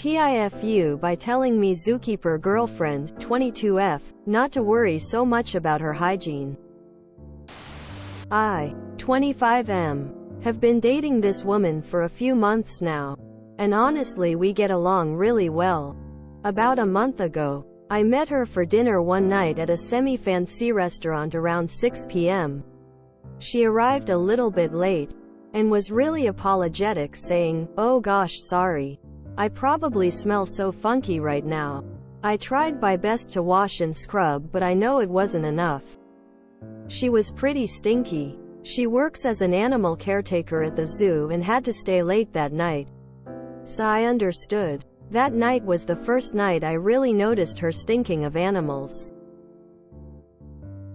TIFU by telling me zookeeper girlfriend, 22F, not to worry so much about her hygiene. I, 25M, have been dating this woman for a few months now. And honestly we get along really well. About a month ago, I met her for dinner one night at a semi-fancy restaurant around 6 p.m. She arrived a little bit late, and was really apologetic saying, "Oh gosh, sorry. I probably smell so funky right now. I tried my best to wash and scrub but I know it wasn't enough." She was pretty stinky. She works as an animal caretaker at the zoo and had to stay late that night. So I understood. That night was the first night I really noticed her stinking of animals.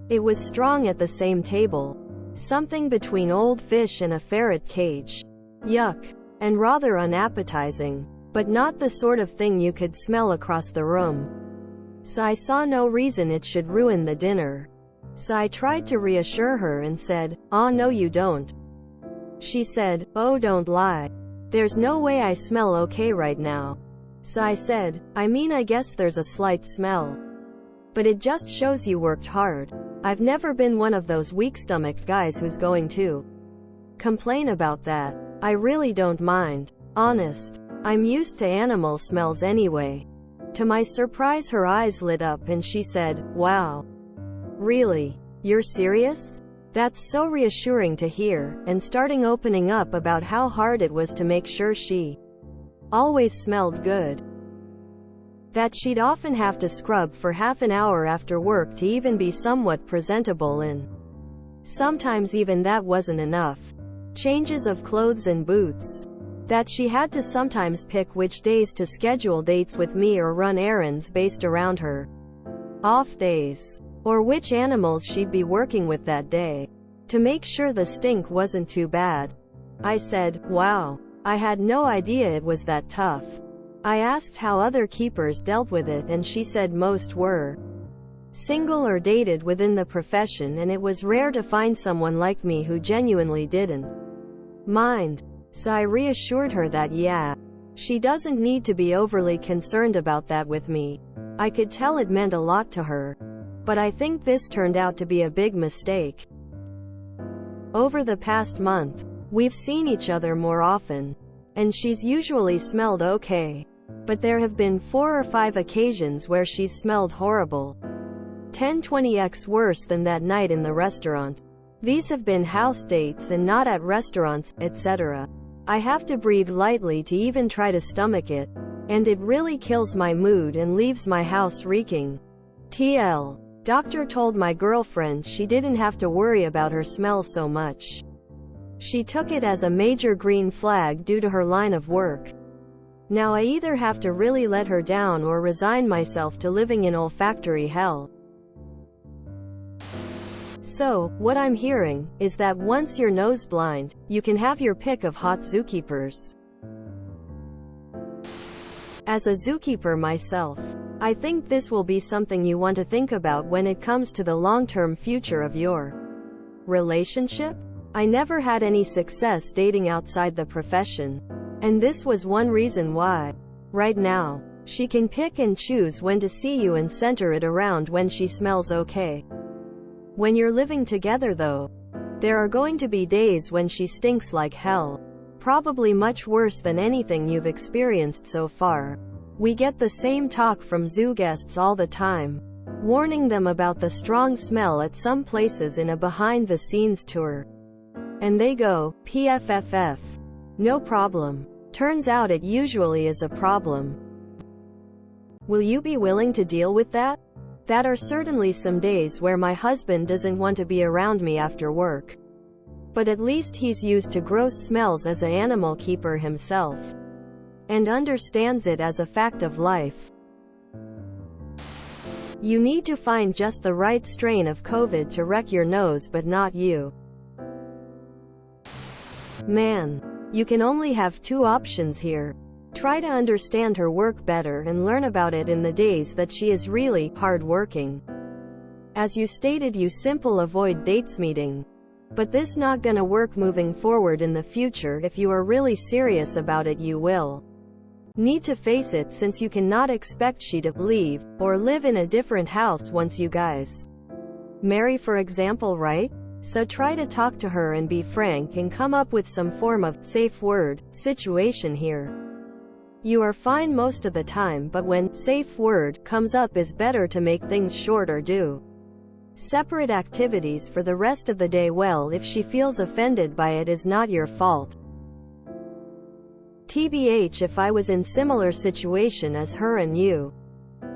It was strong at the same table. Something between old fish and a ferret cage. Yuck. And rather unappetizing. But not the sort of thing you could smell across the room. So I saw no reason it should ruin the dinner. So I tried to reassure her and said, "Aw, no you don't." She said, "Oh, don't lie. There's no way I smell okay right now." So I said, I guess there's a slight smell. But it just shows you worked hard. I've never been one of those weak-stomached guys who's going to complain about that. I really don't mind. Honest. I'm used to animal smells anyway. To my surprise her eyes lit up and she said, "Wow. Really? You're serious?" That's so reassuring to hear, and starting opening up about how hard it was to make sure she always smelled good. That she'd often have to scrub for half an hour after work to even be somewhat presentable, and sometimes even that wasn't enough. Changes of clothes and boots. That she had to sometimes pick which days to schedule dates with me or run errands based around her off days, or which animals she'd be working with that day, to make sure the stink wasn't too bad. I said, "Wow. I had no idea it was that tough." I asked how other keepers dealt with it and she said most were single or dated within the profession and it was rare to find someone like me who genuinely didn't mind. So I reassured her that yeah, she doesn't need to be overly concerned about that with me. I could tell it meant a lot to her. But I think this turned out to be a big mistake. Over the past month, we've seen each other more often. And she's usually smelled okay. But there have been 4 or 5 occasions where she's smelled horrible. 10-20x worse than that night in the restaurant. These have been house dates and not at restaurants, etc. I have to breathe lightly to even try to stomach it. And it really kills my mood and leaves my house reeking. TL. Doctor told my girlfriend she didn't have to worry about her smell so much. She took it as a major green flag due to her line of work. Now I either have to really let her down or resign myself to living in olfactory hell. So, what I'm hearing is that once you're nose blind, you can have your pick of hot zookeepers. As a zookeeper myself, I think this will be something you want to think about when it comes to the long-term future of your relationship. I never had any success dating outside the profession. And this was one reason why. Right now, she can pick and choose when to see you and center it around when she smells okay. When you're living together though, there are going to be days when she stinks like hell. Probably much worse than anything you've experienced so far. We get the same talk from zoo guests all the time, warning them about the strong smell at some places in a behind-the-scenes tour. And they go, "PFFF. No problem." Turns out it usually is a problem. Will you be willing to deal with that? That are certainly some days where my husband doesn't want to be around me after work. But at least he's used to gross smells as an animal keeper himself. And understands it as a fact of life. You need to find just the right strain of COVID to wreck your nose but not you. Man. You can only have 2 options here. Try to understand her work better and learn about it in the days that she is really hard-working. As you stated, you simple avoid dates meeting. But this not gonna work moving forward in the future. If you are really serious about it, you will Need to face it since you cannot expect she to leave, or live in a different house once you guys marry, for example, right? So try to talk to her and be frank and come up with some form of safe word situation here. You are fine most of the time, but when safe word comes up, is better to make things short or do separate activities for the rest of the day. Well, if she feels offended by it, is not your fault. TBH, if I was in similar situation as her and you,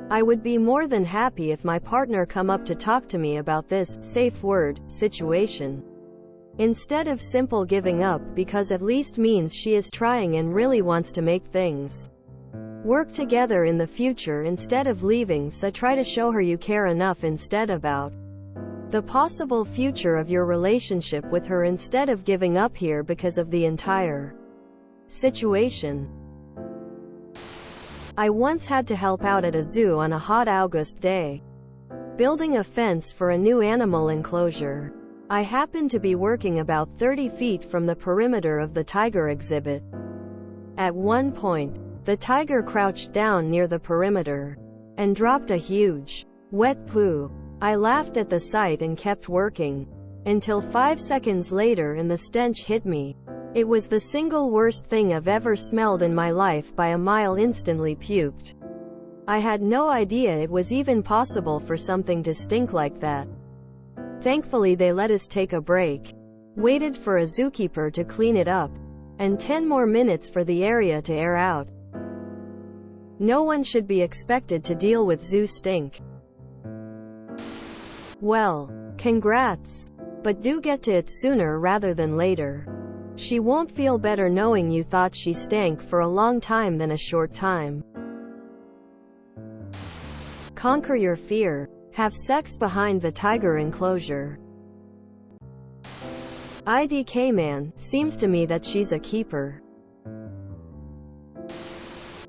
I would be more than happy if my partner come up to talk to me about this safe word situation, instead of simple giving up, because at least means she is trying and really wants to make things work together in the future instead of leaving. So try to show her you care enough instead about the possible future of your relationship with her, instead of giving up here because of the entire situation. I once had to help out at a zoo on a hot August day, building a fence for a new animal enclosure. I happened to be working about 30 feet from the perimeter of the tiger exhibit. At one point, the tiger crouched down near the perimeter and dropped a huge, wet poo. I laughed at the sight and kept working until 5 seconds later, and the stench hit me. It was the single worst thing I've ever smelled in my life by a mile. Instantly puked. I had no idea it was even possible for something to stink like that. Thankfully they let us take a break, waited for a zookeeper to clean it up, and 10 more minutes for the area to air out. No one should be expected to deal with zoo stink. Well, congrats. But do get to it sooner rather than later. She won't feel better knowing you thought she stank for a long time than a short time. Conquer your fear. Have sex behind the tiger enclosure. IDK man, seems to me that she's a keeper.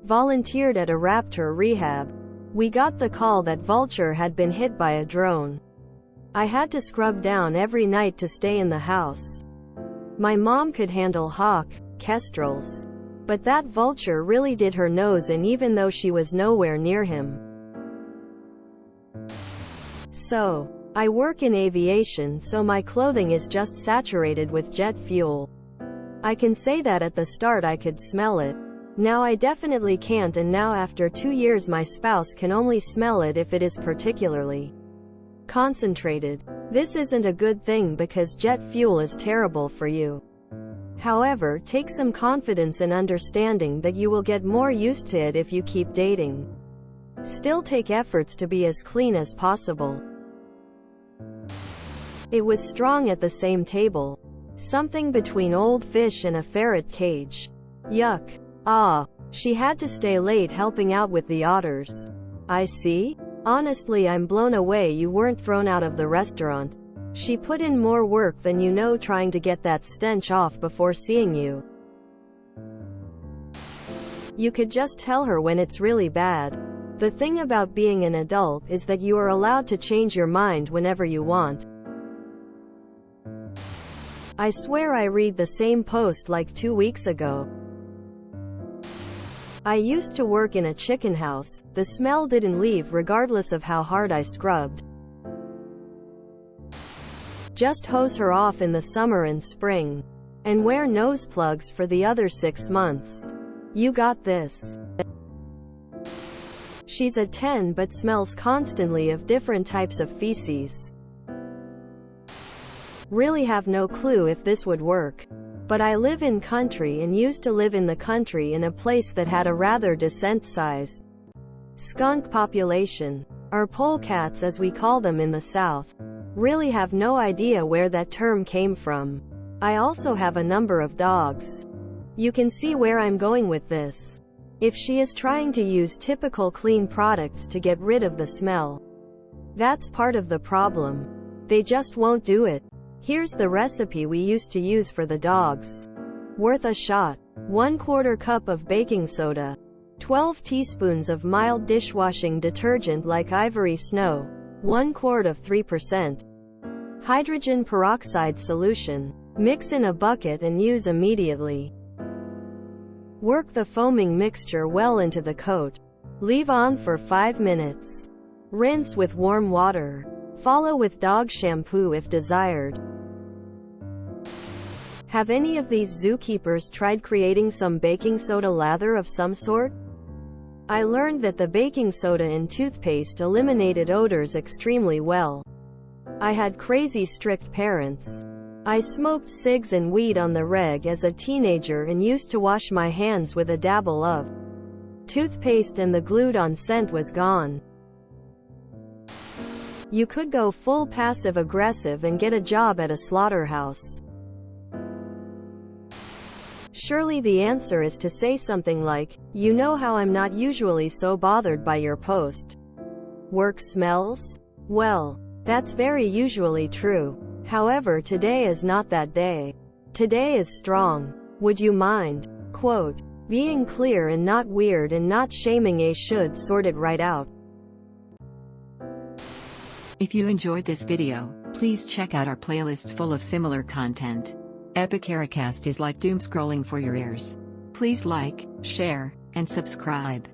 Volunteered at a raptor rehab. We got the call that Vulture had been hit by a drone. I had to scrub down every night to stay in the house. My mom could handle hawk, kestrels. But that vulture really did her nose in, even though she was nowhere near him. So, I work in aviation, so my clothing is just saturated with jet fuel. I can say that at the start I could smell it. Now I definitely can't, and now after 2 years my spouse can only smell it if it is particularly concentrated. This isn't a good thing because jet fuel is terrible for you. However, take some confidence in understanding that you will get more used to it if you keep dating. Still take efforts to be as clean as possible. It was strong at the same table. Something between old fish and a ferret cage. Yuck. Ah. She had to stay late helping out with the otters. I see. Honestly, I'm blown away you weren't thrown out of the restaurant. She put in more work than you know trying to get that stench off before seeing you. You could just tell her when it's really bad. The thing about being an adult is that you are allowed to change your mind whenever you want. I swear I read the same post like 2 weeks ago. I used to work in a chicken house. The smell didn't leave regardless of how hard I scrubbed. Just hose her off in the summer and spring. And wear nose plugs for the other 6 months. You got this. She's a 10 but smells constantly of different types of feces. Really have no clue if this would work. But I live in country and used to live in the country in a place that had a rather decent-sized skunk population, or polecats as we call them in the South. Really have no idea where that term came from. I also have a number of dogs. You can see where I'm going with this. If she is trying to use typical clean products to get rid of the smell, that's part of the problem. They just won't do it. Here's the recipe we used to use for the dogs. Worth a shot. 1/4 cup of baking soda. 12 teaspoons of mild dishwashing detergent like Ivory Snow. 1 quart of 3% hydrogen peroxide solution. Mix in a bucket and use immediately. Work the foaming mixture well into the coat. Leave on for 5 minutes. Rinse with warm water. Follow with dog shampoo if desired. Have any of these zookeepers tried creating some baking soda lather of some sort? I learned that the baking soda in toothpaste eliminated odors extremely well. I had crazy strict parents. I smoked cigs and weed on the reg as a teenager and used to wash my hands with a dabble of toothpaste, and the glued-on scent was gone. You could go full passive-aggressive and get a job at a slaughterhouse. Surely the answer is to say something like, "You know how I'm not usually so bothered by your post work smells? Well, that's very usually true. However, today is not that day. Today is strong. Would you mind?" Quote. Being clear and not weird and not shaming. A should sort it right out. If you enjoyed this video, please check out our playlists full of similar content. Epicaricast is like doom scrolling for your ears. Please like, share, and subscribe.